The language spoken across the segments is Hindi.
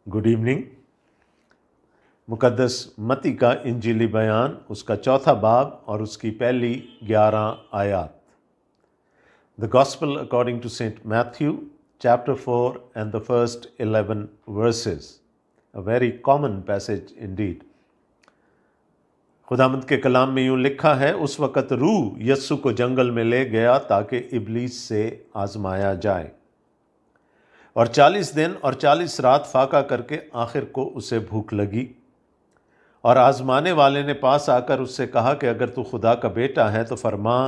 Good evening. मुकद्दस मत्ती का इंजीली बयान, उसका चौथा बाब और उसकी पहली 11 आयात। The gospel according to saint Matthew chapter 4 and the first 11 verses. A very common passage indeed. खुदावंद के कलाम में यूं लिखा है, उस वक़्त रूह यस्सु को जंगल में ले गया ताकि इब्लीस से आजमाया जाए, और 40 दिन और 40 रात फाका करके आखिर को उसे भूख लगी। और आजमाने वाले ने पास आकर उससे कहा कि अगर तू खुदा का बेटा है तो फरमा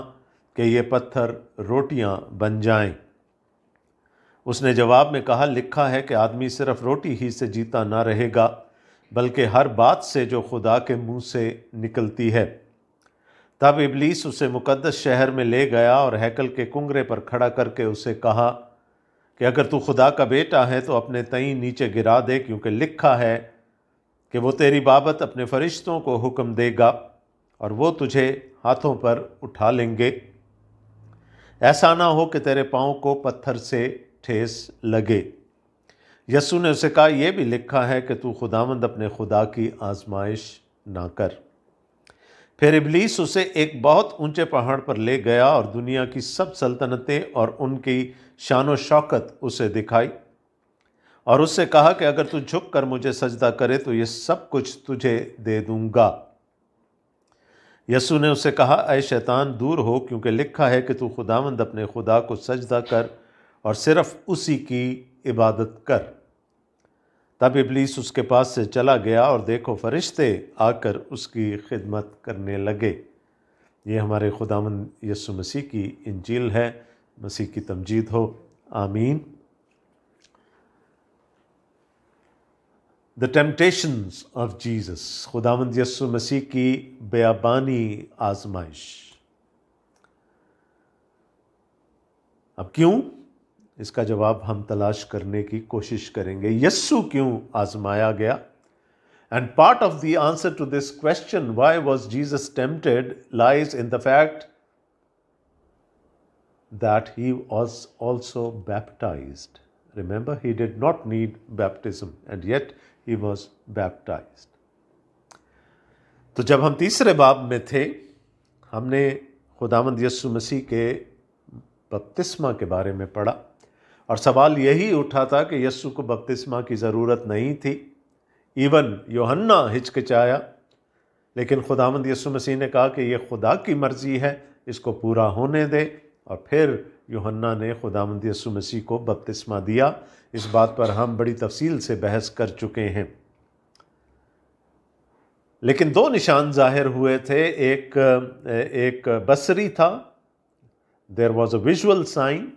कि ये पत्थर रोटियां बन जाएं। उसने जवाब में कहा, लिखा है कि आदमी सिर्फ रोटी ही से जीता ना रहेगा, बल्कि हर बात से जो खुदा के मुंह से निकलती है। तब इब्लीस उसे मुकद्दस शहर में ले गया और हैकल के कुंगरे पर खड़ा करके उसे कहा कि अगर तू खुदा का बेटा है तो अपने तई नीचे गिरा दे, क्योंकि लिखा है कि वो तेरी बाबत अपने फरिश्तों को हुक्म देगा और वो तुझे हाथों पर उठा लेंगे, ऐसा ना हो कि तेरे पाँव को पत्थर से ठेस लगे। यस्सु ने उसे कहा, यह भी लिखा है कि तू खुदावंद अपने खुदा की आजमाइश ना कर। फिर इब्लीस उसे एक बहुत ऊंचे पहाड़ पर ले गया और दुनिया की सब सल्तनतें और उनकी शान व शौकत उसे दिखाई, और उससे कहा कि अगर तू झुक कर मुझे सजदा करे तो ये सब कुछ तुझे दे दूंगा। यस्सु ने उससे कहा, ऐ शैतान दूर हो, क्योंकि लिखा है कि तू खुदावंद अपने खुदा को सजदा कर और सिर्फ उसी की इबादत कर। तब इब्लीस उसके पास से चला गया और देखो फरिश्ते आकर उसकी खिदमत करने लगे। ये हमारे खुदावंद यस्सु मसीह की इंजील है। मसीह की तमजीद हो, आमीन। द टेम्पटेशंस ऑफ जीसस, खुदावंद यस्सु मसीह की बेअबानी आजमाइश। अब क्यों, इसका जवाब हम तलाश करने की कोशिश करेंगे। यस्सु क्यों आजमाया गया? And part of the answer to this question, why was Jesus tempted, lies in the fact that he was also baptized. Remember, he did not need baptism and yet he was baptized. तो जब हम तीसरे बाब में थे, हमने खुदावंद यस्सु मसीह के बपतिस्मा के बारे में पढ़ा और सवाल यही उठा था कि यस्सु को बपतिस्मा की ज़रूरत नहीं थी। इवन यूहन्ना हिचकिचाया, लेकिन खुदावंद यस्सु मसीह ने कहा कि यह खुदा की मर्जी है, इसको पूरा होने दे। और फिर यूहन्ना ने खुदावंद यस्सु मसीह को बपतिस्मा दिया। इस बात पर हम बड़ी तफसील से बहस कर चुके हैं। लेकिन दो निशान जाहिर हुए थे। एक बसरी था, there was a visual sign.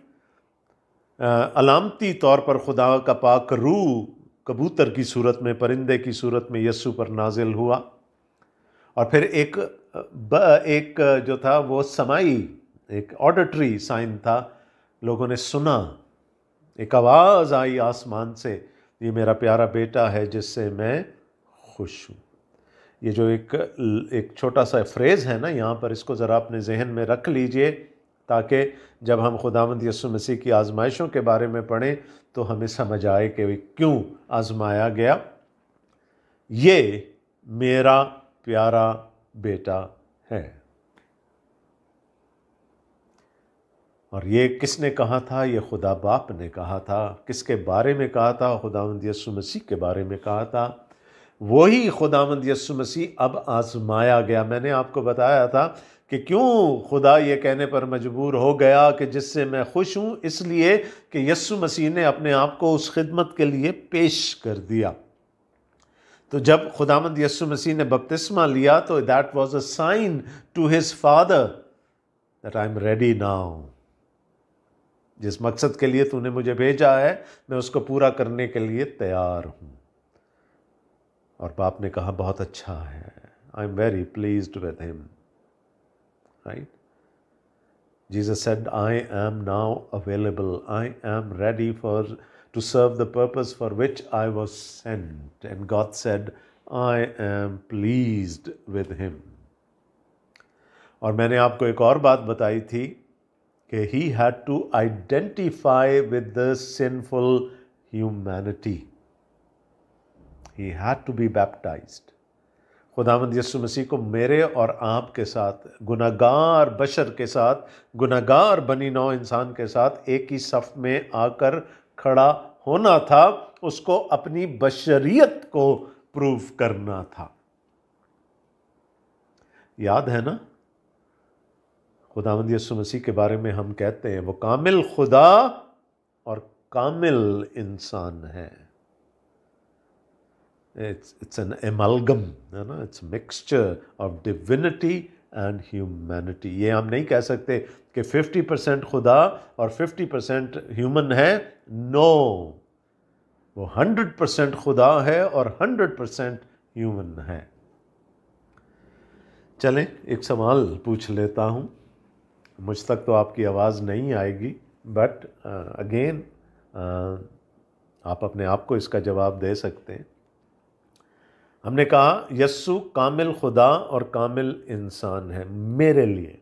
अलामती तौर पर खुदा का पाक रूह कबूतर की सूरत में, परिंदे की सूरत में यस्सु पर नाजिल हुआ। और फिर एक जो था वो समाई, एक ऑडिटरी साइन था। लोगों ने सुना, एक आवाज़ आई आसमान से, ये मेरा प्यारा बेटा है जिससे मैं खुश हूँ। ये जो एक छोटा सा फ्रेज़ है ना यहाँ पर, इसको ज़रा अपने जहन में रख लीजिए, ताकि जब हम खुदावंद यस्सु मसीह की आजमाइशों के बारे में पढ़ें तो हमें समझ आए कि क्यों आजमाया गया। ये मेरा प्यारा बेटा है। और ये किसने कहा था? ये खुदा बाप ने कहा था। किसके बारे में कहा था? खुदावंद यस्सु मसीह के बारे में कहा था। वही खुदावंद यस्सु मसीह अब आजमाया गया। मैंने आपको बताया था कि क्यों खुदा ये कहने पर मजबूर हो गया कि जिससे मैं खुश हूँ, इसलिए कि यस्सु मसीह ने अपने आप को उस खिदमत के लिए पेश कर दिया। तो जब खुदावंद यस्सु मसीह ने बपतिस्मा लिया तो that was a sign to his father that I am ready now. जिस मकसद के लिए तूने मुझे भेजा है, मैं उसको पूरा करने के लिए तैयार हूँ। और बाप ने कहा, बहुत अच्छा है, I am very pleased with him. Right? Jesus said, I am now available, I am ready for to serve the purpose for which I was sent. And God said, I am pleased with him. और मैंने आपको एक और बात बताई थी कि he had to identify with the sinful humanity. He had to be baptised. खुदावंद यीशु मसीह को मेरे और आपके साथ, गुनाहगार बशर के साथ, गुनाहगार बनी नौ इंसान के साथ एक ही सफ में आकर खड़ा होना था। उसको अपनी बशरियत को प्रूव करना था। याद है ना, खुदावंद यीशु मसीह के बारे में हम कहते हैं वो कामिल खुदा और कामिल इंसान है। It's an amalgam, है ना, it's mixture of divinity and humanity। ये हम नहीं कह सकते कि 50% खुदा और 50% ह्यूमन है। नो, वो 100% खुदा है और 100% ह्यूमन है। चलें एक सवाल पूछ लेता हूँ। मुझ तक तो आपकी आवाज़ नहीं आएगी, बट अगेन आप अपने आप को इसका जवाब दे सकते हैं। हमने कहा यस्सु कामिल खुदा और कामिल इंसान है। मेरे लिए,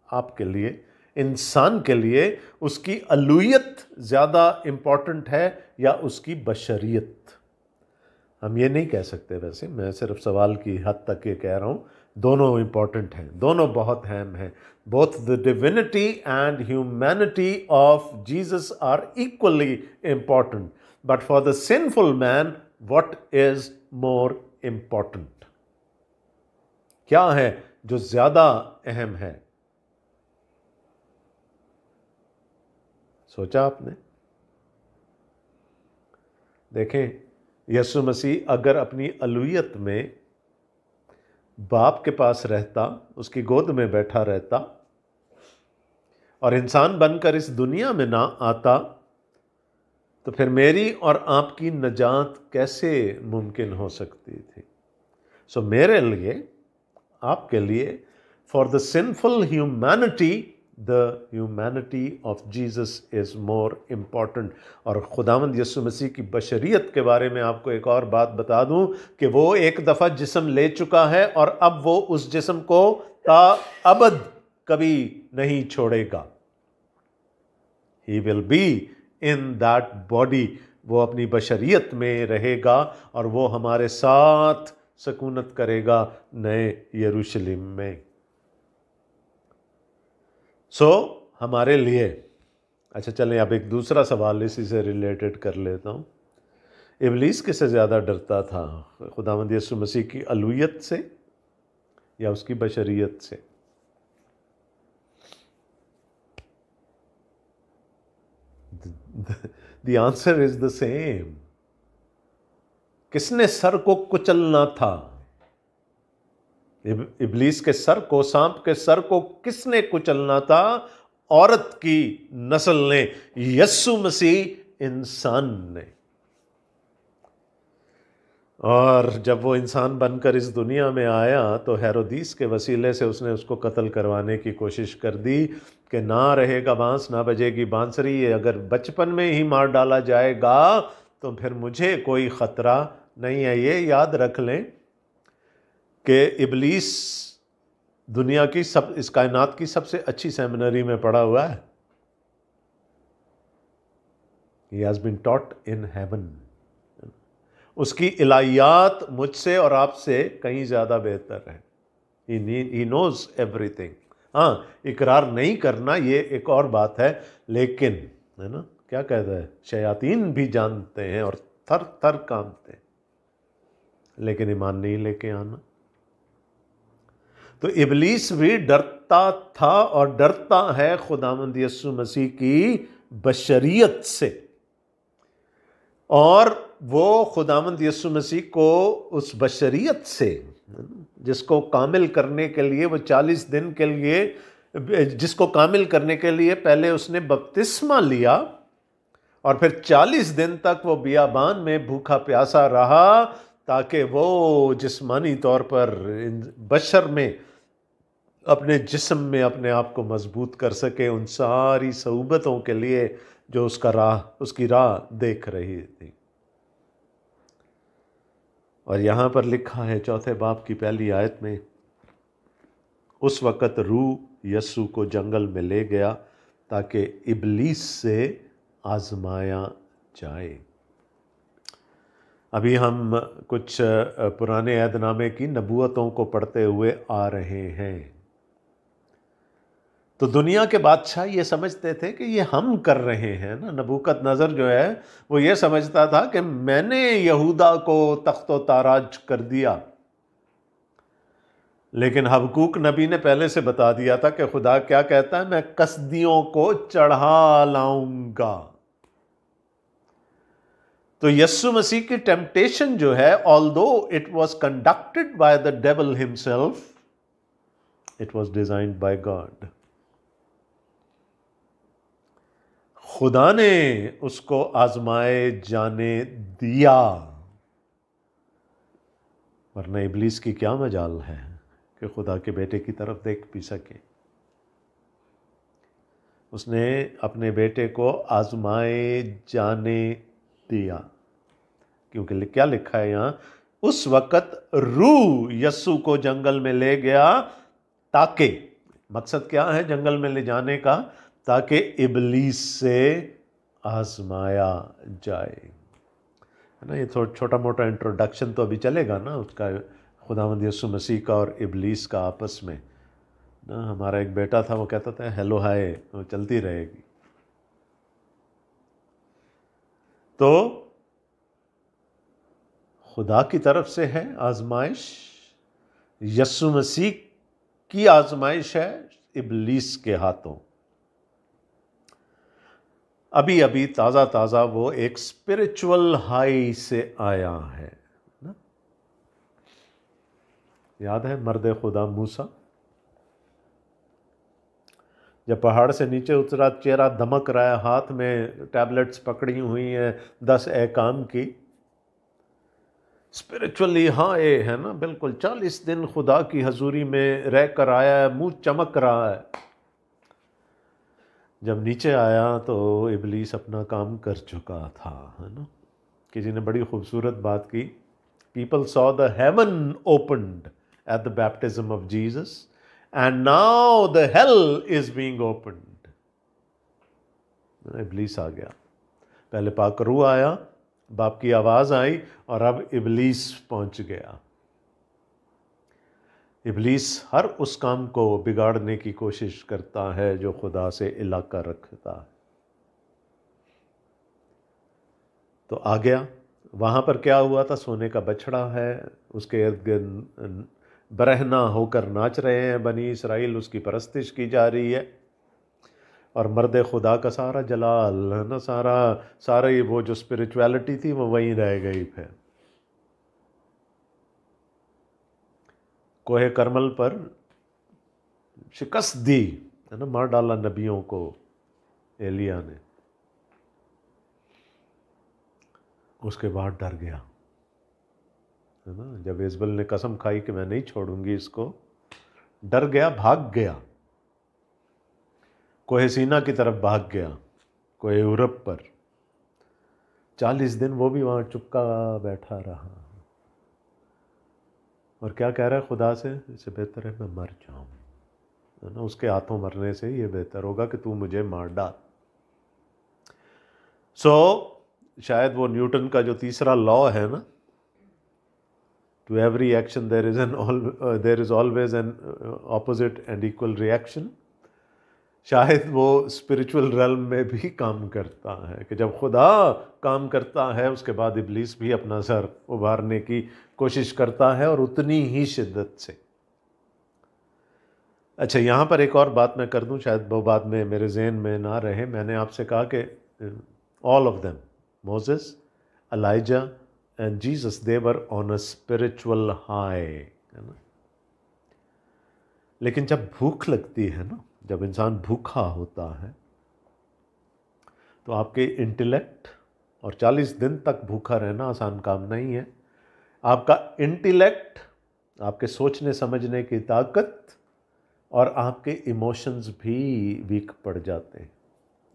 आपके लिए, इंसान के लिए उसकी अलूयत ज़्यादा इम्पॉर्टेंट है या उसकी बशरियत? हम ये नहीं कह सकते। वैसे मैं सिर्फ सवाल की हद तक ये कह रहा हूँ, दोनों इम्पॉर्टेंट हैं, दोनों बहुत अहम हैं। Both the divinity and humanity of Jesus are equally important, but for the sinful man what is more important? क्या है जो ज्यादा अहम है? सोचा आपने? देखें, यीशु मसीह अगर अपनी अलूयत में बाप के पास रहता, उसकी गोद में बैठा रहता और इंसान बनकर इस दुनिया में ना आता, तो फिर मेरी और आपकी नजात कैसे मुमकिन हो सकती थी? सो मेरे लिए, आपके लिए, for the sinful humanity, the humanity of Jesus is more important. और खुदावंद यीशु मसीह की बशरियत के बारे में आपको एक और बात बता दूं कि वो एक दफ़ा जिस्म ले चुका है और अब वो उस जिस्म को ता अबद कभी नहीं छोड़ेगा। He will be in that body. वो अपनी बशरियत में रहेगा और वो हमारे साथ सकूनत करेगा नए यरूशलेम में। हमारे लिए, अच्छा चलें अब एक दूसरा सवाल इसी से रिलेटेड कर लेता हूँ। इब्लीस किससे ज़्यादा डरता था, खुदावंद यीशु मसीह की अलूयत से या उसकी बशरियत से? The answer is the same। किसने सर को कुचलना था? इब्लीस के सर को, सांप के सर को किसने कुचलना था? औरत की नस्ल ने, यीशु मसीह इंसान ने। और जब वो इंसान बनकर इस दुनिया में आया तो हेरोदीस के वसीले से उसने उसको कत्ल करवाने की कोशिश कर दी कि ना रहेगा बांस ना बजेगी बांसुरी, ये अगर बचपन में ही मार डाला जाएगा तो फिर मुझे कोई ख़तरा नहीं है। ये याद रख लें कि इब्लीस दुनिया की इस कायनात की सबसे अच्छी सेमिनरी में पढ़ा हुआ है। He has been taught in heaven। उसकी इलाहियात मुझसे और आपसे कहीं ज़्यादा बेहतर है। He knows everything। हाँ, इकरार नहीं करना ये एक और बात है, लेकिन है ना, क्या कहता है, शयातीन भी जानते हैं और थर थर कांपते हैं, लेकिन ईमान नहीं लेके आना। तो इब्लीस भी डरता था और डरता है खुदावंद यीशु मसीह की बशरियत से। और वो खुदावंद यीशु मसीह को उस बशरियत से, जिसको कामिल करने के लिए वो 40 दिन के लिए, जिसको कामिल करने के लिए पहले उसने बपतिस्मा लिया और फिर 40 दिन तक वो बियाबान में भूखा प्यासा रहा, ताकि वो जिस्मानी तौर पर बशर में, अपने जिस्म में अपने आप को मजबूत कर सके उन सारी सऊबतों के लिए जो उसकी राह देख रही थी। और यहाँ पर लिखा है 4 बाब की पहली आयत में, उस वक़्त रूह यस्सु को जंगल में ले गया ताकि इब्लीस से आजमाया जाए। अभी हम कुछ पुराने ऐहदनामे की नबूवतों को पढ़ते हुए आ रहे हैं। तो दुनिया के बादशाह ये समझते थे कि ये हम कर रहे हैं ना। नबूकदनज़र जो है वो ये समझता था कि मैंने यहूदा को तख्तो ताराज कर दिया, लेकिन हबकूक नबी ने पहले से बता दिया था कि खुदा क्या कहता है, मैं कसदियों को चढ़ा लाऊंगा। तो यस्सु मसीह की टेम्पटेशन जो है, although it was conducted by the devil himself, it was designed by God. खुदा ने उसको आजमाए जाने दिया, वरना इब्लीस की क्या मजाल है कि खुदा के बेटे की तरफ देख भी सके। उसने अपने बेटे को आजमाए जाने दिया, क्योंकि क्या लिखा है यहां, उस वक़्त रूह यस्सु को जंगल में ले गया ताकि, मकसद क्या है जंगल में ले जाने का, ताकि इब्लीस से आजमाया जाए। है ना, ये थोड़ा छोटा मोटा इंट्रोडक्शन तो अभी चलेगा ना उसका, खुदावंद यीशु मसीह का और इब्लीस का आपस में ना। हमारा एक बेटा था, वो कहता था हेलो हाय, वो चलती रहेगी। तो खुदा की तरफ से है आजमाइश, यीशु मसीह की आजमाइश है इब्लीस के हाथों। अभी अभी ताज़ा ताज़ा वो एक स्पिरिचुअल हाई से आया है ना। याद है मर्द खुदा मूसा जब पहाड़ से नीचे उतरा, चेहरा धमक रहा है, हाथ में टैबलेट्स पकड़ी हुई हैं 10 अहकाम की। स्पिरिचुअली हाँ ये है ना, बिल्कुल 40 दिन खुदा की हजूरी में रह कर आया है, मुंह चमक रहा है। जब नीचे आया तो इब्लीस अपना काम कर चुका था, है ना। किसी ने बड़ी खूबसूरत बात की, people saw the heaven opened at the baptism of Jesus and now the hell is being opened. इब्लीस आ गया, पहले पाक रूह आया, बाप की आवाज आई, और अब इब्लीस पहुंच गया। इब्लीस हर उस काम को बिगाड़ने की कोशिश करता है जो खुदा से इलाका रखता है। तो आ गया, वहां पर क्या हुआ था, सोने का बछड़ा है, उसके इर्द गिर्द बरहना होकर नाच रहे हैं बनी इसराइल, उसकी परस्तिश की जा रही है, और मर्द खुदा का सारा जलाल है ना, सारा वो जो स्पिरिचुअलिटी थी वो वहीं रह गई। फिर कोहे करमल पर शिकस्त दी, है ना, मार डाला नबियों को एलिया ने। उसके बाद डर गया, है ना, जब इजबल ने कसम खाई कि मैं नहीं छोड़ूंगी इसको, डर गया, भाग गया, कोहे सीना की तरफ भाग गया, कोहे यूरोप पर। 40 दिन वो भी वहां चुपका बैठा रहा, और क्या कह रहा है खुदा से, इससे बेहतर है मैं मर जाऊं, है ना, उसके हाथों मरने से ये बेहतर होगा कि तू मुझे मार डाल। शायद वो न्यूटन का जो तीसरा लॉ है ना, to every action there is always an opposite and equal reaction, शायद वो स्पिरिचुअल रेल्म में भी काम करता है कि जब खुदा काम करता है उसके बाद इब्लीस भी अपना सर उभारने की कोशिश करता है, और उतनी ही शिद्दत से। अच्छा, यहाँ पर एक और बात मैं कर दूँ, शायद वो बाद में मेरे ज़हन में ना रहे। मैंने आपसे कहा कि all of them, Moses, Elijah and Jesus, they were on a spiritual high, है ना। लेकिन जब भूख लगती है ना, जब इंसान भूखा होता है, तो आपके इंटेलेक्ट, और 40 दिन तक भूखा रहना आसान काम नहीं है, आपका इंटेलेक्ट, आपके सोचने समझने की ताकत और आपके इमोशंस भी वीक पड़ जाते हैं।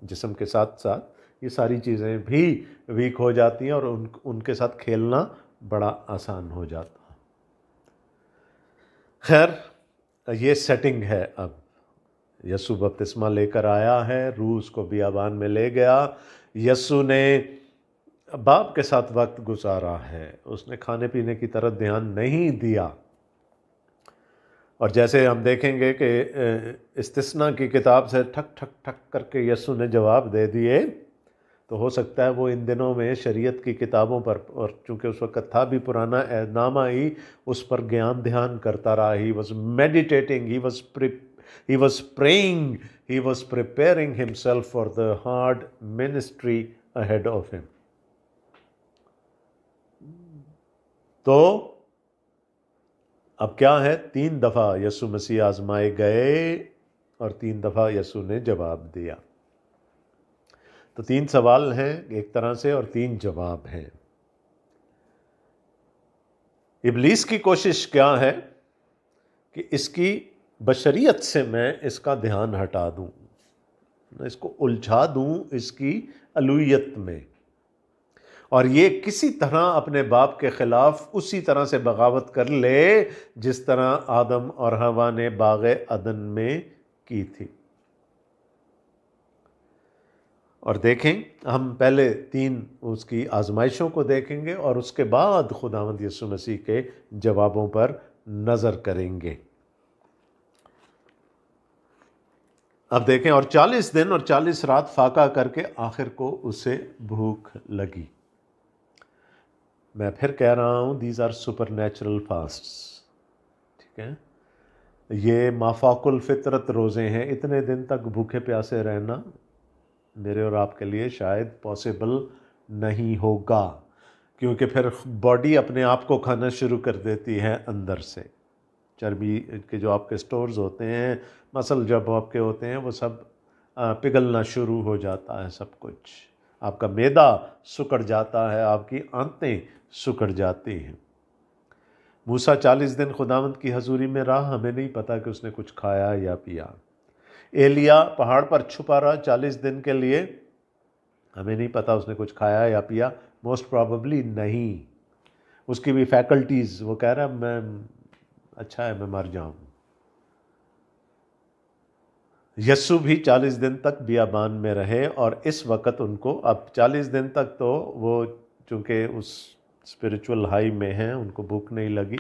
जिस्म के साथ साथ ये सारी चीज़ें भी वीक हो जाती हैं, और उनके साथ खेलना बड़ा आसान हो जाता है। खैर, ये सेटिंग है। अब यस्सु बपतिस्मा लेकर आया है, रूह उसको बियाबान में ले गया, यस्सु ने बाप के साथ वक्त गुजारा है, उसने खाने पीने की तरफ ध्यान नहीं दिया। और जैसे हम देखेंगे कि इस्तिस्ना की किताब से ठक ठक ठक करके यीशु ने जवाब दे दिए, तो हो सकता है वो इन दिनों में शरीयत की किताबों पर, और चूँकि उस वक़्त था भी पुराना ऐहदनामा ही, उस पर ज्ञान ध्यान करता रहा। He was meditating, he was praying, he was preparing himself for the hard ministry ahead of him. तो अब क्या है, 3 दफ़ा यीशु मसीह आजमाए गए और 3 दफ़ा यीशु ने जवाब दिया। तो 3 सवाल हैं एक तरह से और 3 जवाब हैं। इब्लीस की कोशिश क्या है कि इसकी बशरियत से मैं इसका ध्यान हटा दूं, इसको उलझा दूं इसकी अलूहियत में, और ये किसी तरह अपने बाप के खिलाफ उसी तरह से बगावत कर ले जिस तरह आदम और हवा ने बाग़े अदन में की थी। और देखें, हम पहले 3 उसकी आजमाइशों को देखेंगे और उसके बाद खुदावंद यीशु मसीह के जवाबों पर नज़र करेंगे। अब देखें, और 40 दिन और 40 रात फाका करके आखिर को उसे भूख लगी। मैं फिर कह रहा हूँ, दीज आर सुपर नेचुरल फास्ट्स, ठीक है। ये माफाकुल फितरत रोज़े हैं। इतने दिन तक भूखे प्यासे रहना मेरे और आपके लिए शायद पॉसिबल नहीं होगा, क्योंकि फिर बॉडी अपने आप को खाना शुरू कर देती है अंदर से। चर्बी के जो आपके स्टोर्स होते हैं, मसल जब आपके होते हैं, वो सब पिघलना शुरू हो जाता है सब कुछ। आपका मैदा सुकड़ जाता है, आपकी आंतें सुकड़ जाती हैं। मूसा 40 दिन खुदावंद की हजूरी में रहा, हमें नहीं पता कि उसने कुछ खाया या पिया। एलिया पहाड़ पर छुपा रहा 40 दिन के लिए, हमें नहीं पता उसने कुछ खाया या पिया, मोस्ट प्रॉबेबली नहीं। उसकी भी फैकल्टीज़, वो कह रहा है मैं अच्छा है मैं मर जाऊं। यस्सु भी 40 दिन तक बियाबान में रहे, और इस वक्त उनको अब 40 दिन तक तो वो चूँकि उस स्पिरिचुअल हाई में हैं, उनको भूख नहीं लगी।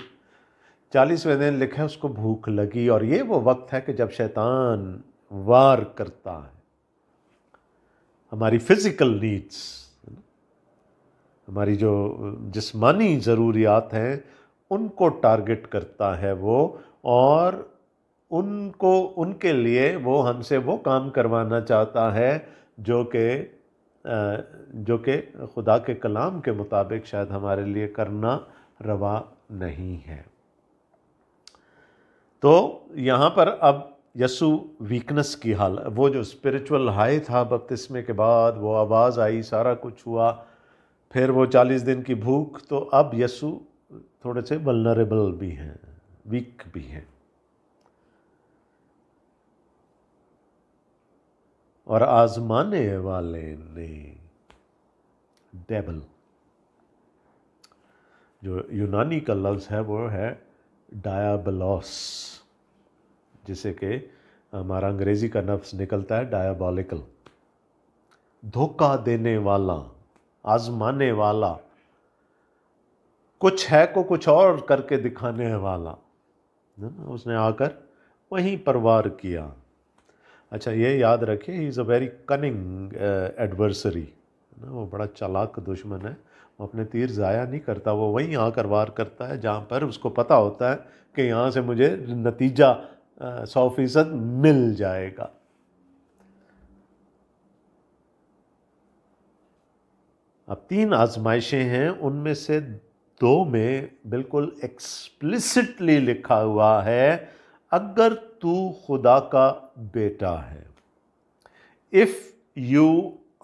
40वें दिन लिखा है उसको भूख लगी, और ये वो वक्त है कि जब शैतान वार करता है हमारी फिजिकल नीड्स, हमारी जो जिस्मानी ज़रूरियात हैं उनको टारगेट करता है वो, और उनको उनके लिए वो हमसे वो काम करवाना चाहता है जो कि खुदा के कलाम के मुताबिक शायद हमारे लिए करना रवा नहीं है। तो यहाँ पर अब यस्सु वीकनेस की हाल, वो जो स्पिरिचुअल हाई था बपतिस्मे के बाद, वो आवाज़ आई, सारा कुछ हुआ, फिर वो 40 दिन की भूख, तो अब यस्सु थोड़े से वल्नरेबल भी हैं, वीक भी हैं। और आजमाने वाले ने, डेबल, जो यूनानी का लफ्ज़ है वो है डायाबलोस, जिसे कि हमारा अंग्रेज़ी का लफ्ज़ निकलता है डायबॉलिकल, धोखा देने वाला, आजमाने वाला, कुछ है को कुछ और करके दिखाने वाला, उसने आकर वहीं पर वार किया। अच्छा, ये याद रखिए, he is a very cunning adversary, वो बड़ा चालाक दुश्मन है। वो अपने तीर ज़ाया नहीं करता, वो वहीं आकर वार करता है जहाँ पर उसको पता होता है कि यहाँ से मुझे नतीजा 100% मिल जाएगा। अब 3 आजमाइशें हैं, उनमें से 2 में बिल्कुल एक्सप्लिसिटली लिखा हुआ है, अगर तू खुदा का बेटा है, if you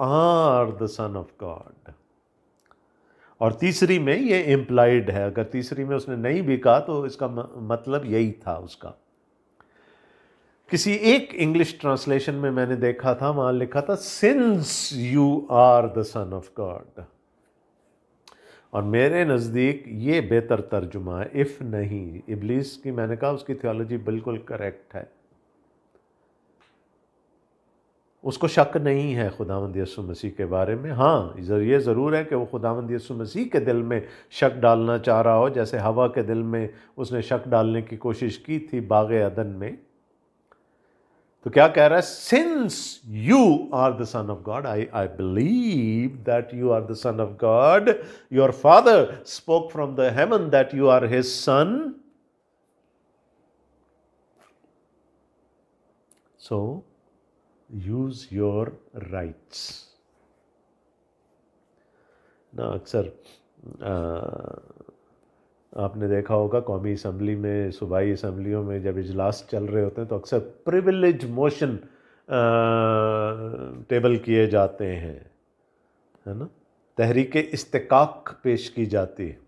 are the son of God. और तीसरी में ये इम्प्लाइड है, अगर तीसरी में उसने नहीं भी कहा तो इसका मतलब यही था उसका। किसी एक इंग्लिश ट्रांसलेशन में मैंने देखा था, वहां लिखा था since you are the son of God, और मेरे नज़दीक ये बेहतर तर्जुमा है, इफ़ नहीं। इब्लीस की, मैंने कहा उसकी थियोलॉजी बिल्कुल करेक्ट है। उसको शक नहीं है खुदावंद यीशु मसीह के बारे में। हाँ, ये ज़रूर है कि वो खुदावंद यीशु मसीह के दिल में शक डालना चाह रहा हो, जैसे हवा के दिल में उसने शक डालने की कोशिश की थी बाग अदन में। तो क्या कह रहा है? Since you are the son of God, I believe that you are the son of God, your father spoke from the heaven that you are his son, so use your rights. ना अक्सर आपने देखा होगा कौमी असम्बली में, सूबाई असम्बलियों में जब इजलास चल रहे होते हैं तो अक्सर प्रिविलेज मोशन टेबल किए जाते हैं, है ना, तहरीक इस्तिकाक पेश की जाती है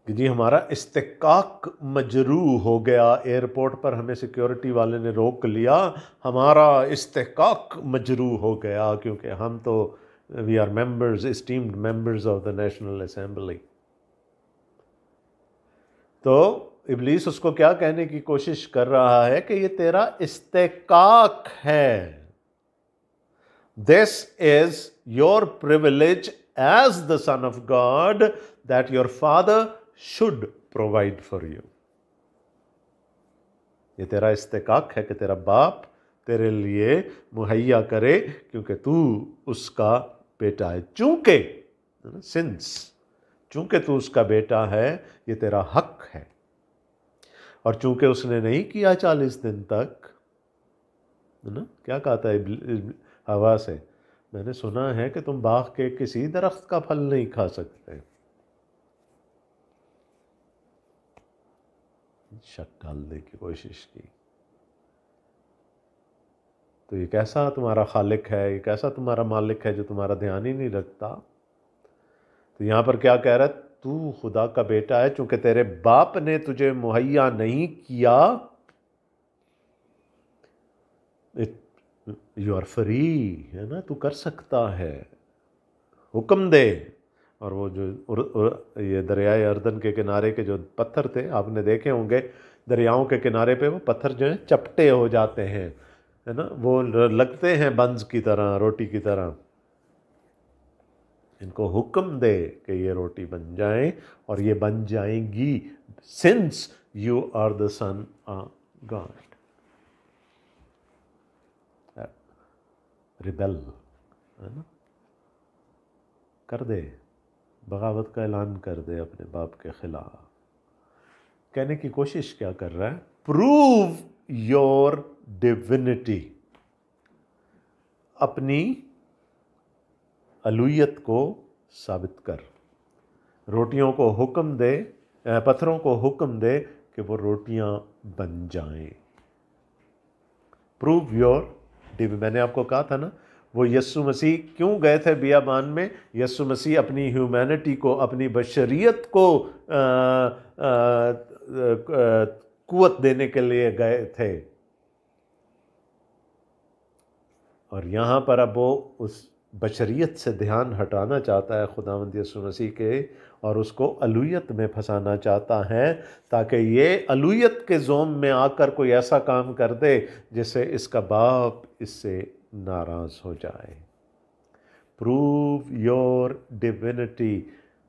कि जी हमारा इस्तिकाक मजरू हो गया, एयरपोर्ट पर हमें सिक्योरिटी वाले ने रोक लिया, हमारा इस्तिकाक मजरू हो गया क्योंकि हम तो we are members, esteemed members of the national assembly. तो इब्लीस उसको क्या कहने की कोशिश कर रहा है कि ये तेरा इस्तिकाक है, this is your privilege as the son of God that your father should provide for you. ये तेरा इस्तिकाक है कि तेरा बाप तेरे लिए मुहैया करे क्योंकि तू उसका बेटा है। चूंकि सिंस, चूंकि तू उसका बेटा है, ये तेरा हक है। और चूंकि उसने नहीं किया 40 दिन तक, है ना, क्या कहा था हवा से, मैंने सुना है कि तुम बाग के किसी दरख्त का फल नहीं खा सकते। शक डालने की कोशिश की। तो ये कैसा तुम्हारा खालिक है, ये कैसा तुम्हारा मालिक है जो तुम्हारा ध्यान ही नहीं रखता। तो यहाँ पर क्या कह रहा है? तू खुदा का बेटा है चूंकि तेरे बाप ने तुझे मुहैया नहीं किया, यू आर फ्री, है ना, तू कर सकता है, हुक्म दे। और वो जो ये दरियाए अर्दन के किनारे के जो पत्थर थे, आपने देखे होंगे दरियाओं के किनारे पे वो पत्थर जो है चपटे हो जाते हैं, है ना, वो लगते हैं बंज की तरह, रोटी की तरह। इनको हुक्म दे कि ये रोटी बन जाए, और ये बन जाएंगी, since you are the son of God. Rebel, है ना, कर दे, बगावत का ऐलान कर दे अपने बाप के खिलाफ। कहने की कोशिश क्या कर रहा है? प्रूव योर डिविनिटी, अपनी अलूहियत को साबित कर। रोटियों को हुक्म दे, पत्थरों को हुक्म दे कि वो रोटियां बन जाएं। Prove your divinity. मैंने आपको कहा था ना, वो यस्सु मसीह क्यों गए थे बियाबान में? यस्सु मसीह अपनी ह्यूमैनिटी को, अपनी बशरियत को कुव्वत देने के लिए गए थे। और यहाँ पर अब वो उस बशरियत से ध्यान हटाना चाहता है खुदावंद यीशु मसीह के, और उसको अलूहियत में फंसाना चाहता है, ताकि ये अलूहियत के जोम में आकर कोई ऐसा काम कर दे जिससे इसका बाप इससे नाराज हो जाए। Prove your divinity,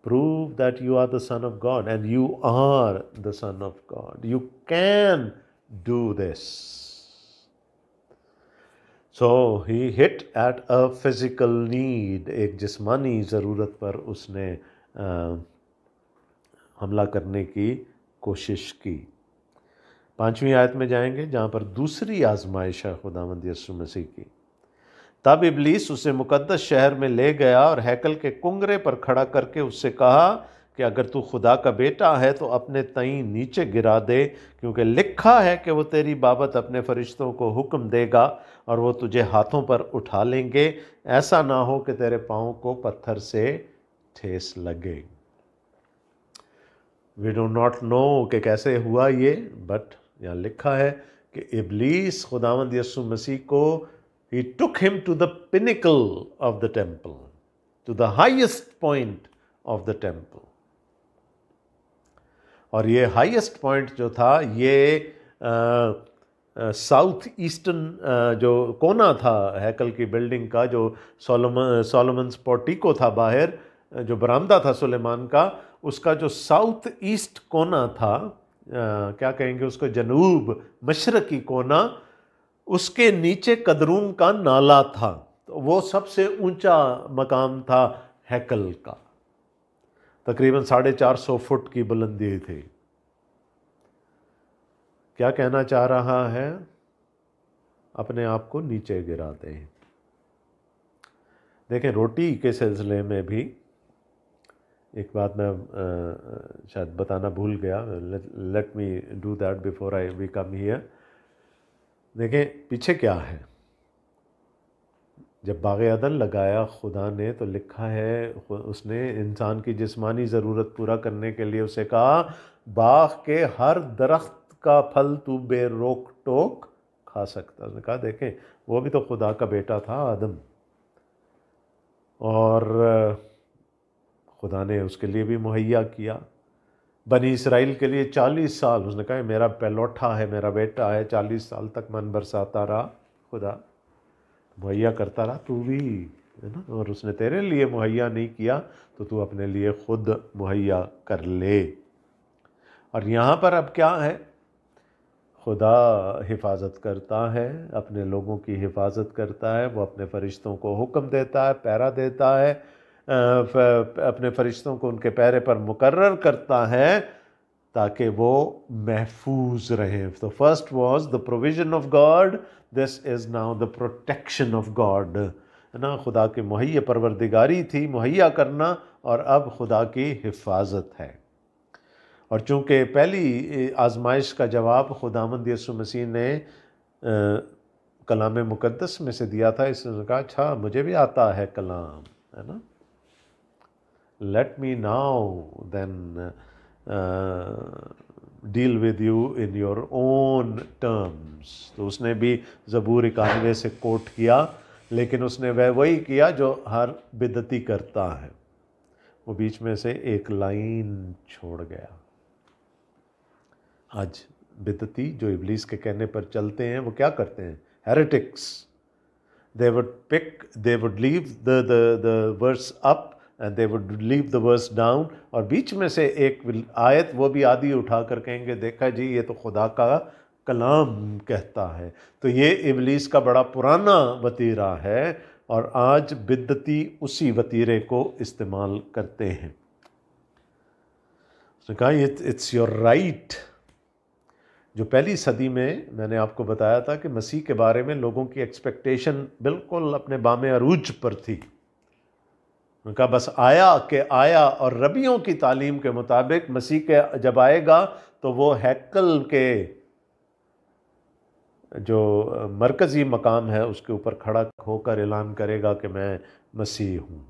prove that you are the son of God, and you are the son of God, you can do this. So he hit at a physical need, एक जिस्मानी ज़रूरत पर उसने हमला करने की कोशिश की। 5वीं आयत में जाएंगे जहाँ पर दूसरी आजमाइश है खुदावंद यीशु मसीह की। तब इब्लीस उसे मुकद्दस शहर में ले गया और हैकल के कुंगरे पर खड़ा करके उससे कहा कि अगर तू खुदा का बेटा है तो अपने तई नीचे गिरा दे, क्योंकि लिखा है कि वो तेरी बाबत अपने फरिश्तों को हुक्म देगा और वो तुझे हाथों पर उठा लेंगे, ऐसा ना हो कि तेरे पाँव को पत्थर से ठेस लगे। वी डू नॉट नो कि कैसे हुआ ये, बट यहाँ लिखा है कि इब्लीस खुदावंद यीशु मसीह को, he took him to the pinnacle of the temple, to the highest point of the temple. और ये हाईएस्ट पॉइंट जो था, ये साउथ ईस्टर्न जो कोना था हैकल की बिल्डिंग का, जो सोलोमन्स पोर्टिको था बाहर, जो बरामदा था सुलेमान का, उसका जो साउथ ईस्ट कोना था, क्या कहेंगे उसको, जनूब मशरकी कोना, उसके नीचे कदरून का नाला था। तो वो सबसे ऊंचा मकाम था हैकल का, तकरीबन 450 फुट की बुलंदी थी। क्या कहना चाह रहा है? अपने आप को नीचे गिराते हैं। देखें, रोटी के सिलसिले में भी एक बात मैं शायद बताना भूल गया, let me do that before we come here. देखें पीछे क्या है, जब बाग़ अदन लगाया खुदा ने तो लिखा है, उसने इंसान की जिस्मानी ज़रूरत पूरा करने के लिए उसे कहा, बाग के हर दरख्त का फल तू बेरोक टोक खा सकता। उसने कहा देखें, वो भी तो खुदा का बेटा था आदम, और खुदा ने उसके लिए भी मुहैया किया। बनी इसराइल के लिए 40 साल उसने कहा मेरा पहलौठा है, मेरा बेटा है, 40 साल तक मन बरसाता रहा, खुदा मुहैया करता रहा, तू भी है ना। और उसने तेरे लिए मुहैया नहीं किया तो तू अपने लिए खुद मुहैया कर ले। और यहाँ पर अब क्या है, खुदा हिफाजत करता है, अपने लोगों की हिफाजत करता है। वो अपने फरिश्तों को हुक्म देता है, पैरा देता है, अपने फरिश्तों को उनके पैरे पर मुकर्रर करता है ताकि वो महफूज रहें। तो first was the provision of God, this is now the protection of God, है ना। खुदा की मुहैया परवरदिगारी थी, मुहैया करना, और अब खुदा की हिफाजत है। और चूँकि पहली आजमाइश का जवाब खुदावंद यीशु मसीह ने कलाम मुक़द्दस में से दिया था, इसने कहा अच्छा मुझे भी आता है कलाम, है ना, let me now then deal with you in your own terms. तो उसने भी ज़बूर 91 से कोट किया, लेकिन उसने वही किया जो हर बिदती करता है, वो बीच में से एक लाइन छोड़ गया। आज बिदती जो इब्लीस के कहने पर चलते हैं वो क्या करते हैं, heretics, they would leave the verse up and they would leave the verse down, और बीच में से एक आयत वो भी आधी उठा कर कहेंगे देखा जी ये तो खुदा का कलाम कहता है। तो ये इब्लीस का बड़ा पुराना वतीरा है, और आज बिदती उसी वतीरे को इस्तेमाल करते हैं। उसने कहा इट्स योर राइट। जो पहली सदी में मैंने आपको बताया था कि मसीह के बारे में लोगों की एक्सपेक्टेशन बिल्कुल अपने बामे अरूज पर थी। उनका बस आया कि आया, और रबियों की तालीम के मुताबिक मसीह के जब आएगा तो वो हैकल के जो मरकज़ी मकाम है उसके ऊपर खड़ा होकर ऐलान करेगा कि मैं मसीह हूँ।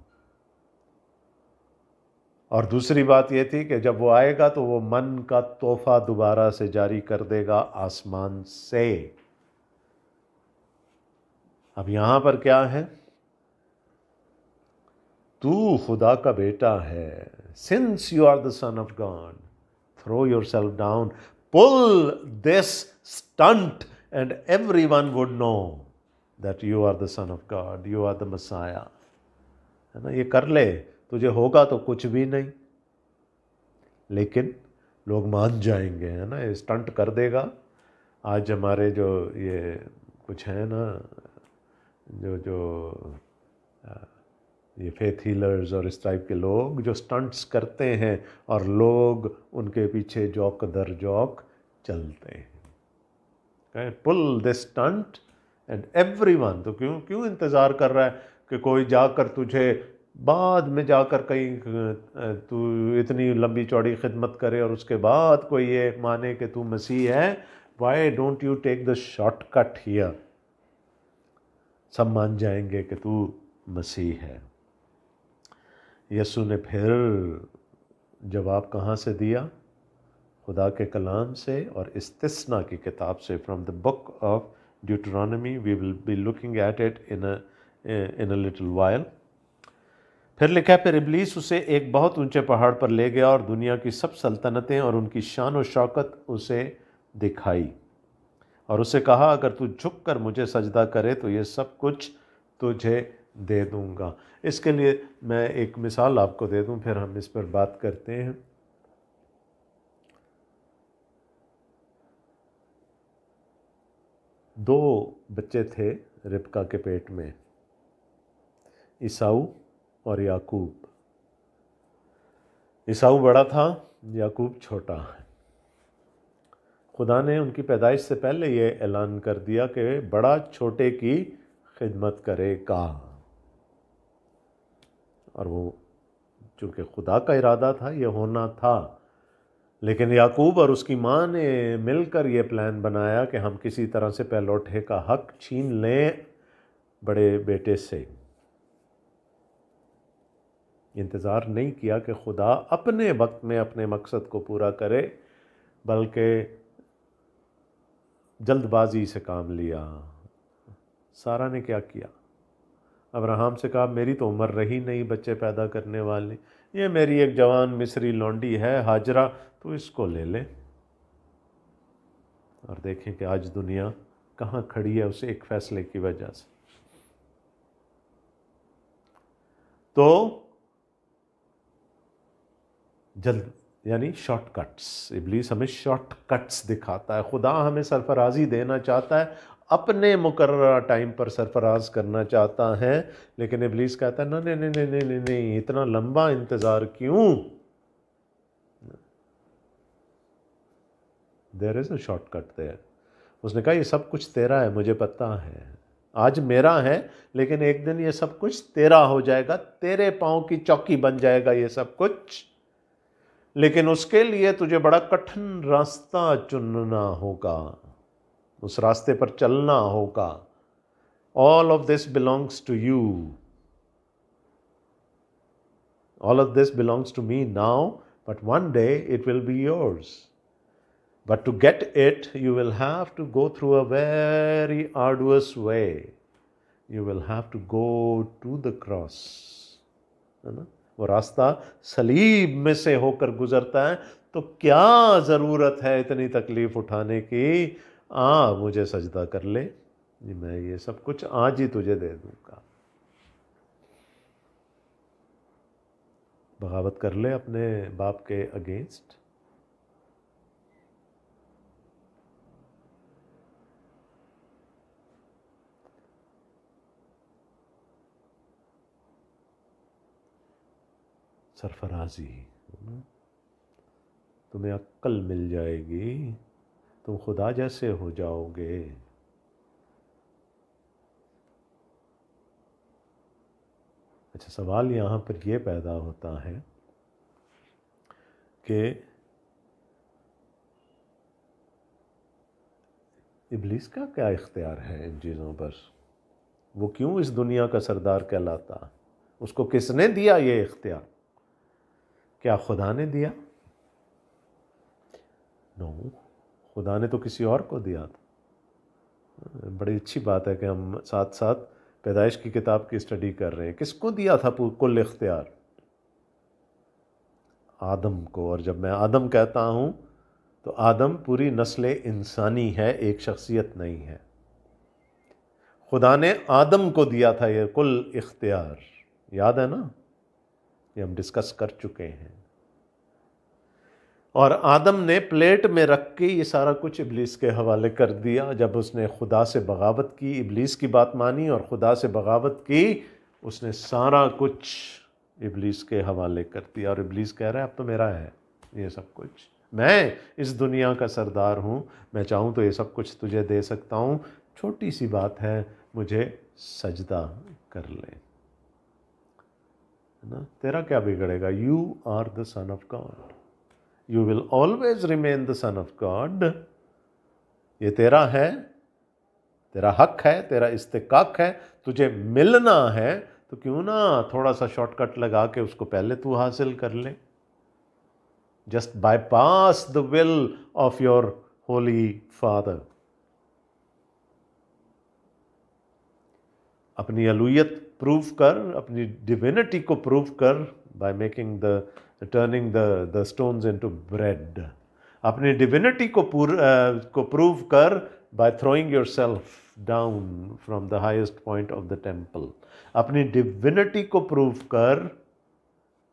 और दूसरी बात यह थी कि जब वो आएगा तो वो मन का तोहफा दोबारा से जारी कर देगा आसमान से। अब यहाँ पर क्या है, तू खुदा का बेटा है, since you are the son of God, throw yourself down, pull this stunt and everyone would know that you are the son of God, you are the Messiah, है ना। ये कर ले, तुझे होगा तो कुछ भी नहीं, लेकिन लोग मान जाएंगे, है ना। ये स्टंट कर देगा। आज हमारे जो ये कुछ है ना, जो ये फेथ हीलर्स और इस टाइप के लोग जो स्टंट्स करते हैं, और लोग उनके पीछे जौक दर जौक चलते हैं। Pull this stunt and everyone, तो क्यों इंतज़ार कर रहा है कि कोई जाकर तुझे बाद में जाकर कहीं तू इतनी लंबी चौड़ी खिदमत करे और उसके बाद कोई ये माने कि तू मसीह है। Why don't you take the shortcut here, सब मान जाएंगे कि तू मसीह है। यसु ने फिर जवाब कहाँ से दिया, खुदा के कलाम से और इस्तिस्ना की किताब से, from the book of Deuteronomy. We will be looking at it in a little while. फिर लिखा है, फिर इब्लीस उसे एक बहुत ऊंचे पहाड़ पर ले गया और दुनिया की सब सल्तनतें और उनकी शान और शौकत उसे दिखाई, और उससे कहा अगर तू झुक कर मुझे सजदा करे तो ये सब कुछ तुझे दे दूंगा। इसके लिए मैं एक मिसाल आपको दे दूं, फिर हम इस पर बात करते हैं। दो बच्चे थे रिबका के पेट में, ईसाऊ और याकूब। ईसाऊ बड़ा था, याकूब छोटा है। खुदा ने उनकी पैदाइश से पहले ये ऐलान कर दिया कि बड़ा छोटे की खिदमत करेगा। और वो चूँकि खुदा का इरादा था, ये होना था। लेकिन याकूब और उसकी माँ ने मिलकर ये प्लान बनाया कि हम किसी तरह से पहलौठे का हक छीन लें बड़े बेटे से। इंतज़ार नहीं किया कि खुदा अपने वक्त में अपने मकसद को पूरा करे, बल्कि जल्दबाजी से काम लिया। सारा ने क्या किया? अब्राहम से कहा मेरी तो उम्र रही नहीं बच्चे पैदा करने वाली, ये मेरी एक जवान मिस्री लौंडी है हाजरा, तो इसको ले ले। और देखें कि आज दुनिया कहाँ खड़ी है उस एक फैसले की वजह से। तो जल्द यानी शॉर्टकट्स, इब्लीस हमें शॉर्टकट्स दिखाता है। खुदा हमें सरफराजी देना चाहता है, अपने मुकर्रर टाइम पर सरफराज करना चाहता है, लेकिन इब्लीस कहता है नहीं नहीं नहीं नहीं नहीं नहीं, इतना लंबा इंतज़ार क्यों? There is a shortcut there. उसने कहा ये सब कुछ तेरा है, मुझे पता है, आज मेरा है, लेकिन एक दिन ये सब कुछ तेरा हो जाएगा, तेरे पाँव की चौकी बन जाएगा ये सब कुछ। लेकिन उसके लिए तुझे बड़ा कठिन रास्ता चुनना होगा, उस रास्ते पर चलना होगा। All of this belongs to you, all of this belongs to me now, but one day it will be yours. But to get it, you will have to go through a very arduous way. You will have to go to the cross. है ना? वो रास्ता सलीब में से होकर गुजरता है। तो क्या ज़रूरत है इतनी तकलीफ उठाने की? मुझे सजदा कर ले, मैं ये सब कुछ आज ही तुझे दे दूंगा। बगावत कर ले अपने बाप के अगेंस्ट। सरफराजी, तुम्हें अक्ल मिल जाएगी, तुम खुदा जैसे हो जाओगे। अच्छा, सवाल यहाँ पर यह पैदा होता है कि इब्लीस का क्या इख्तियार है इन चीज़ों पर? वो क्यों इस दुनिया का सरदार कहलाता? उसको किसने दिया ये इख्तियार? क्या खुदा ने दिया? नो, खुदा ने तो किसी और को दिया था। बड़ी अच्छी बात है कि हम साथ साथ पैदाइश की किताब की स्टडी कर रहे हैं। किसको दिया था कुल इख्तियार? आदम को। और जब मैं आदम कहता हूँ तो आदम पूरी नस्ल इंसानी है, एक शख्सियत नहीं है। खुदा ने आदम को दिया था ये कुल इख्तियार, याद है ना? ये हम डिस्कस कर चुके हैं। और आदम ने प्लेट में रख के ये सारा कुछ इब्लीस के हवाले कर दिया। जब उसने खुदा से बगावत की, इब्लीस की बात मानी और खुदा से बगावत की, उसने सारा कुछ इब्लीस के हवाले कर दिया। और इब्लीस कह रहा है अब तो मेरा है ये सब कुछ, मैं इस दुनिया का सरदार हूँ, मैं चाहूँ तो ये सब कुछ तुझे दे सकता हूँ, छोटी सी बात है, मुझे सजदा कर ले। ना, तेरा क्या बिगड़ेगा? You are the son of God, you will always remain the son of God. ये तेरा है, तेरा हक है, तेरा इस्तिकाक है, तुझे मिलना है, तो क्यों ना थोड़ा सा शॉर्टकट लगा के उसको पहले तू हासिल कर ले। Just bypass the will of your holy father. अपनी अलूयत प्रूव कर, अपनी डिविनिटी को प्रूव कर by making turning the stones into bread. अपनी डिविनिटी को प्रूव कर by throwing your self down from the highest point of the temple. अपनी डिविनिटी को प्रूव कर,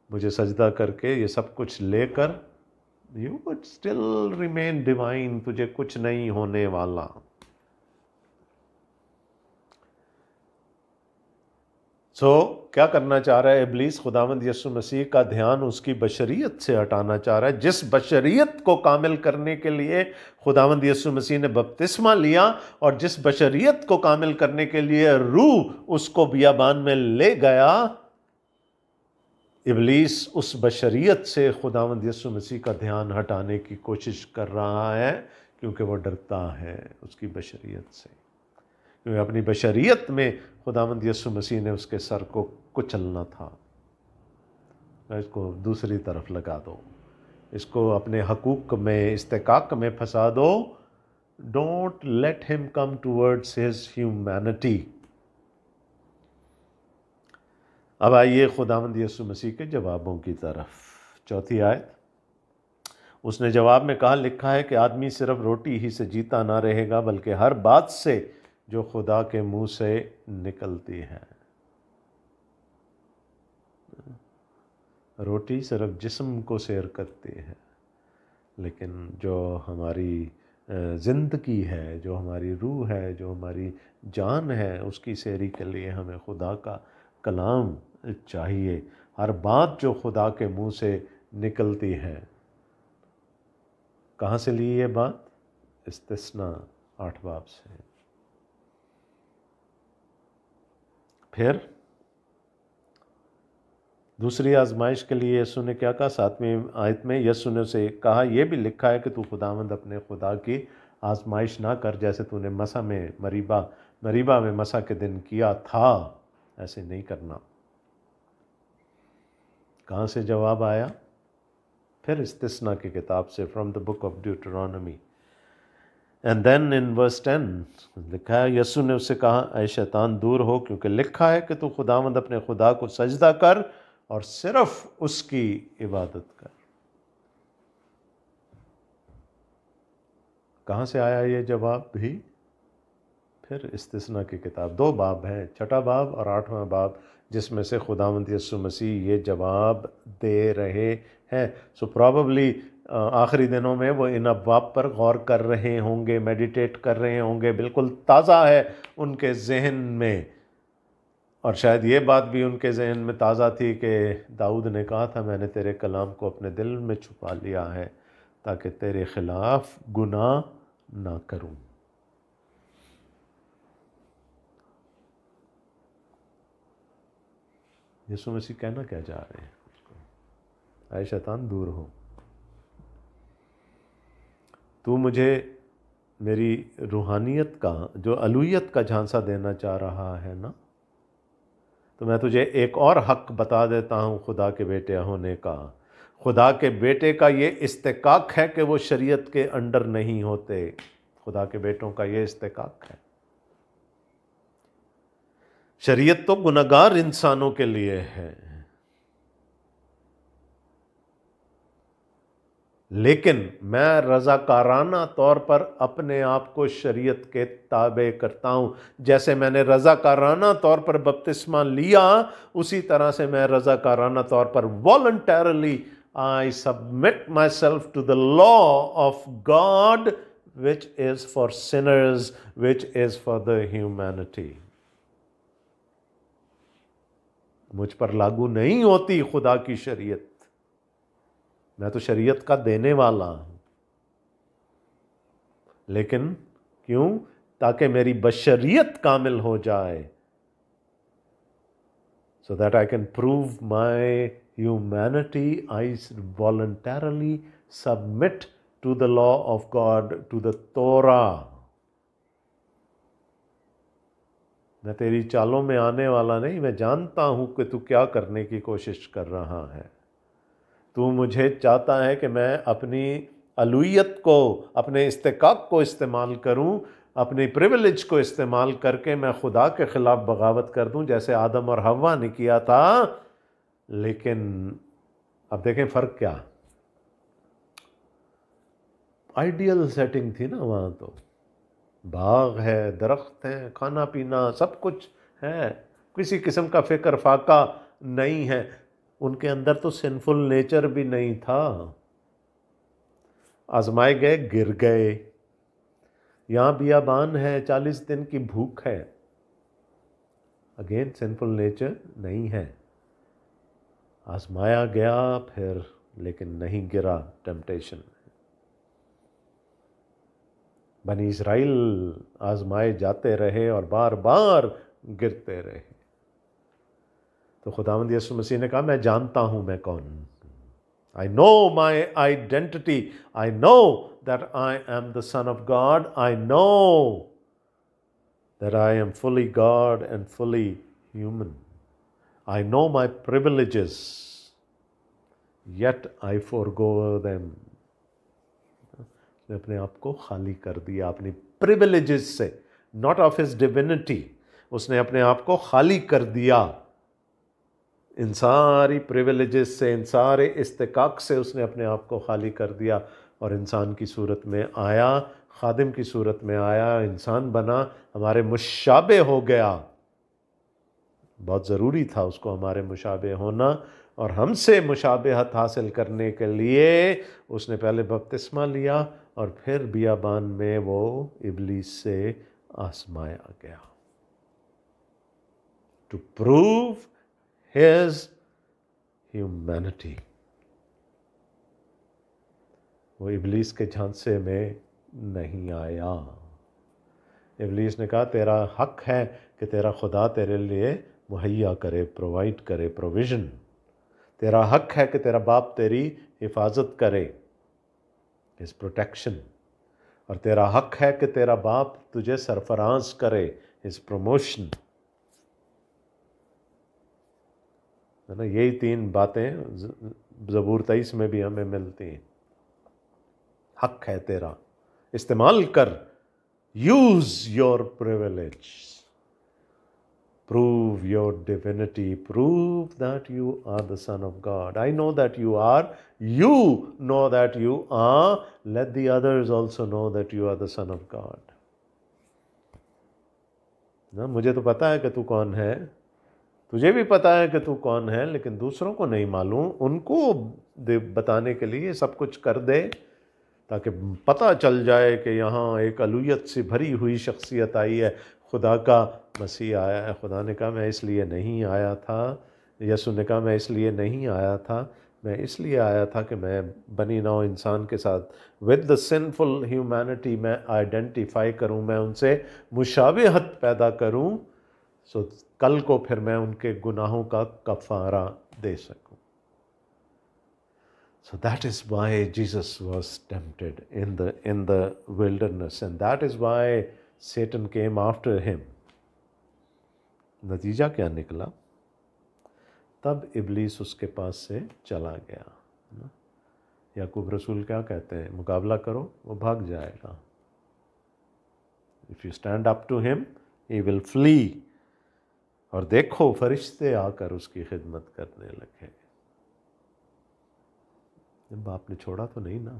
मुझे सजदा करके ये सब कुछ लेकर, you would still remain divine, तुझे कुछ नहीं होने वाला। क्या करना चाह रहा है इब्लीस? खुदावंद यीशु मसीह का ध्यान उसकी बशरियत से हटाना चाह रहा है, जिस बशरियत को कामिल करने के लिए खुदावंद यीशु मसीह ने बपतिस्मा लिया, और जिस बशरियत को कामिल करने के लिए रूह उसको बियाबान में ले गया, इब्लीस उस बशरियत से खुदावंद यीशु मसीह का ध्यान हटाने की कोशिश कर रहा है, क्योंकि वो डरता है उसकी बशरियत से। क्योंकि अपनी बशरियत में खुदावंद यीशु मसीह ने उसके सर को कुचलना था। इसको दूसरी तरफ लगा दो, इसको अपने हकूक में, इस्तेकाक में फंसा दो। Don't let him come towards his humanity. अब आइए खुदावंद यीशु मसीह के जवाबों की तरफ। चौथी आयत, उसने जवाब में कहा, लिखा है कि आदमी सिर्फ रोटी ही से जीता ना रहेगा, बल्कि हर बात से जो खुदा के मुंह से निकलती है। रोटी सिर्फ जिस्म को सैर करती है, लेकिन जो हमारी ज़िंदगी है, जो हमारी रूह है, जो हमारी जान है, उसकी सैरी के लिए हमें खुदा का कलाम चाहिए। हर बात जो खुदा के मुंह से निकलती है। कहाँ से ली ये बात? इस्तिस्ना 8 बाब से। फिर दूसरी आजमाइश के लिए यीशु ने क्या कहा? 7वीं आयत में यीशु ने उसे कहा, यह भी लिखा है कि तू खुदावंद अपने खुदा की आजमाइश ना कर, जैसे तूने मरीबा में मसा के दिन किया था, ऐसे नहीं करना। कहाँ से जवाब आया? फिर इस्तिस्ना की किताब से, from the book of Deuteronomy. And then in verse 10 लिखा है, यीशु ने उससे कहा, ऐ शैतान दूर हो, क्योंकि लिखा है कि तू खुदावंद अपने खुदा को सजदा कर और सिर्फ उसकी इबादत कर। कहाँ से आया ये जवाब भी? फिर इस्तिस्ना की किताब। 2 बाब हैं, 6ठा बाब और 8वां बाब, जिसमें से खुदावंद यीशु मसीह ये जवाब दे रहे हैं। सो प्रॉबली आखिरी दिनों में वो इन अबवाब पर गौर कर रहे होंगे, मेडिटेट कर रहे होंगे, बिल्कुल ताज़ा है उनके जहन में। और शायद ये बात भी उनके जहन में ताज़ा थी कि दाऊद ने कहा था, मैंने तेरे कलाम को अपने दिल में छुपा लिया है ताकि तेरे खिलाफ गुनाह ना करूं। यीशु मसीह कहना क्या चाह रहे हैं? ऐ शैतान दूर हो, तू मुझे मेरी रूहानियत का, जो अलूहियत का झांसा देना चाह रहा है ना, तो मैं तुझे एक और हक बता देता हूँ खुदा के बेटे होने का। खुदा के बेटे का ये इस्तेकाक है कि वो शरीयत के अंडर नहीं होते। खुदा के बेटों का ये इस्तेकाक है। शरीयत तो गुनहगार इंसानों के लिए है, लेकिन मैं रज़ाकाराना तौर पर अपने आप को शरीयत के ताबे करता हूँ। जैसे मैंने रज़ाकाराना तौर पर बपतिस्मा लिया, उसी तरह से मैं रज़ाकाराना तौर पर voluntarily I submit my self to the law of God, which is for sinners, which is for the humanity. मुझ पर लागू नहीं होती खुदा की शरीयत, मैं तो शरीयत का देने वाला हूं, लेकिन क्यों? ताकि मेरी बशरियत कामिल हो जाए, so that I can prove my humanity. I voluntarily submit to the law of God, to the Torah. मैं तेरी चालों में आने वाला नहीं, मैं जानता हूं कि तू क्या करने की कोशिश कर रहा है। तू मुझे चाहता है कि मैं अपनी अलूहियत को, अपने इस्तेकाक को इस्तेमाल करूं, अपनी प्रिविलेज को इस्तेमाल करके मैं खुदा के ख़िलाफ़ बगावत कर दूं, जैसे आदम और हव्वा ने किया था। लेकिन अब देखें फ़र्क क्या। आइडियल सेटिंग थी ना वहाँ, तो बाग है, दरख्त हैं, खाना पीना सब कुछ है, किसी किस्म का फिक्र फाका नहीं है। उनके अंदर तो सिंफुल नेचर भी नहीं था। आजमाए गए, गिर गए। यहाँ बियाबान है, 40 दिन की भूख है, अगेन सिंफुल नेचर नहीं है। आजमाया गया फिर, लेकिन नहीं गिरा टेम्पटेशन। बनी इसराइल आजमाए जाते रहे और बार बार गिरते रहे। तो खुदावंद यीशु मसीह ने कहा, मैं जानता हूं मैं कौन। I know my identity. I know that I am the Son of God. I know that I am fully God and fully human. I know my privileges, yet I forgo them. उसने अपने आप को खाली कर दिया अपनी प्रिविलेजेस से, नॉट ऑफ हिज डिविनिटी। उसने अपने आप को खाली कर दिया इन सारी प्रिविलेजेस से, इन सारे इस्तिकाक से उसने अपने आप को खाली कर दिया और इंसान की सूरत में आया, खादिम की सूरत में आया, इंसान बना, हमारे मुशाबे हो गया। बहुत ज़रूरी था उसको हमारे मुशाबे होना, और हमसे मुशाबहत हासिल करने के लिए उसने पहले बपतिस्मा लिया और फिर बियाबान में वो इब्लीस से आजमाया गया, टू प्रूव his humanity। वो इब्लीस के झांसे में नहीं आया। इब्लीस ने कहा, तेरा हक है कि तेरा खुदा तेरे लिए मुहैया करे, प्रोवाइड करे, प्रोविज़न। तेरा हक है कि तेरा बाप तेरी हिफाजत करे, हिज प्रोटेक्शन। और तेरा हक है कि तेरा बाप तुझे सरफराज करे, हिज प्रमोशन। है ना, यही 3 बातें ज़बूर 23 में भी हमें मिलती हैं। हक है तेरा, इस्तेमाल कर, use your privilege, prove your divinity, prove that you are the son of God. I know that you are, you know that you are, let the others also know that you are the son of God. ना, मुझे तो पता है कि तू कौन है, तुझे भी पता है कि तू कौन है, लेकिन दूसरों को नहीं मालूम। उनको बताने के लिए सब कुछ कर दे ताकि पता चल जाए कि यहाँ एक अलूयत से भरी हुई शख्सियत आई है, खुदा का मसीह आया है। खुदा ने कहा, मैं इसलिए नहीं आया था, यसू ने कहा, मैं इसलिए नहीं आया था, मैं इसलिए आया था कि मैं बनी नौ इंसान के साथ विद द सिंफुल ह्यूमैनिटी मैं आइडेंटिफाई करूँ, मैं उनसे मुशाबहत पैदा करूँ, सो कल को फिर मैं उनके गुनाहों का कफ़ारा दे सकूं। So that is why Jesus was tempted in the wilderness, and that is why Satan came after him. नतीजा क्या निकला? तब इब्लीस उसके पास से चला गया। याकूब रसूल क्या कहते हैं? मुकाबला करो, वो भाग जाएगा। If you stand up to him, he will flee। और देखो, फरिश्ते आकर उसकी खिदमत करने लगे। बाप ने छोड़ा तो नहीं ना,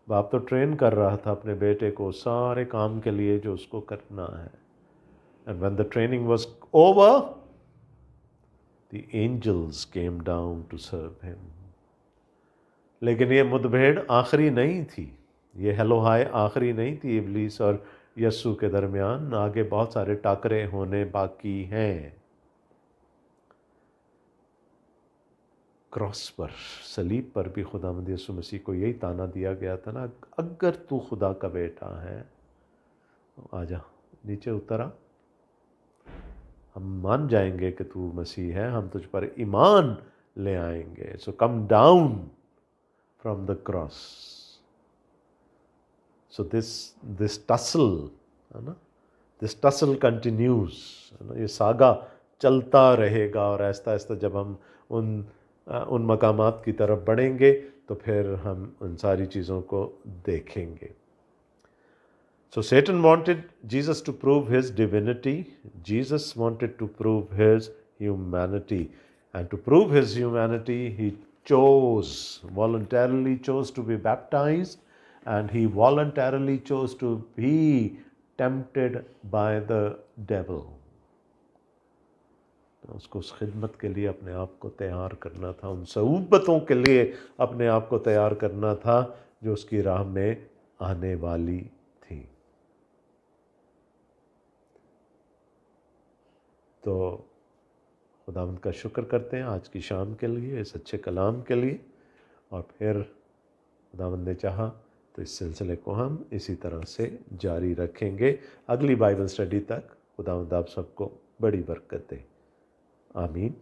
बाप तो ट्रेन कर रहा था अपने बेटे को सारे काम के लिए जो उसको करना है। And when the training was over, the angels came down to serve him. लेकिन ये मुठभेड़ आखिरी नहीं थी, ये हेलो हाय आखिरी नहीं थी इब्लीस और यस्सु के दरमियान। आगे बहुत सारे टाकरे होने बाकी हैं। क्रॉस पर, सलीब पर भी खुदावंद यीशु मसीह को यही ताना दिया गया था ना, अगर तू खुदा का बेटा है तो आजा, नीचे उतर आ, हम मान जाएंगे कि तू मसीह है, हम तुझ पर ईमान ले आएंगे। So come down from the cross. So this tussle, है ना, दिस टसल कंटिन्यूज, है ना, ये सागा चलता रहेगा। और आहिस्ता आहिस्ता जब हम उन मकामात की तरफ बढ़ेंगे तो फिर हम उन सारी चीज़ों को देखेंगे। So Satan wanted Jesus to prove his divinity. Jesus wanted to prove his humanity. And to prove his humanity, he voluntarily chose to be baptized and he voluntarily chose to be tempted by the devil. तो उसको उस खिदमत के लिए अपने आप को तैयार करना था, उन सऊबतों के लिए अपने आप को तैयार करना था जो उसकी राह में आने वाली थी। तो खुदावंद का शुक्र करते हैं आज की शाम के लिए, इस अच्छे कलाम के लिए, और फिर खुदावंद ने चाहा तो इस सिलसिले को हम इसी तरह से जारी रखेंगे अगली बाइबल स्टडी तक। खुदावंद आप सबको बड़ी बरकत दे। आमीन।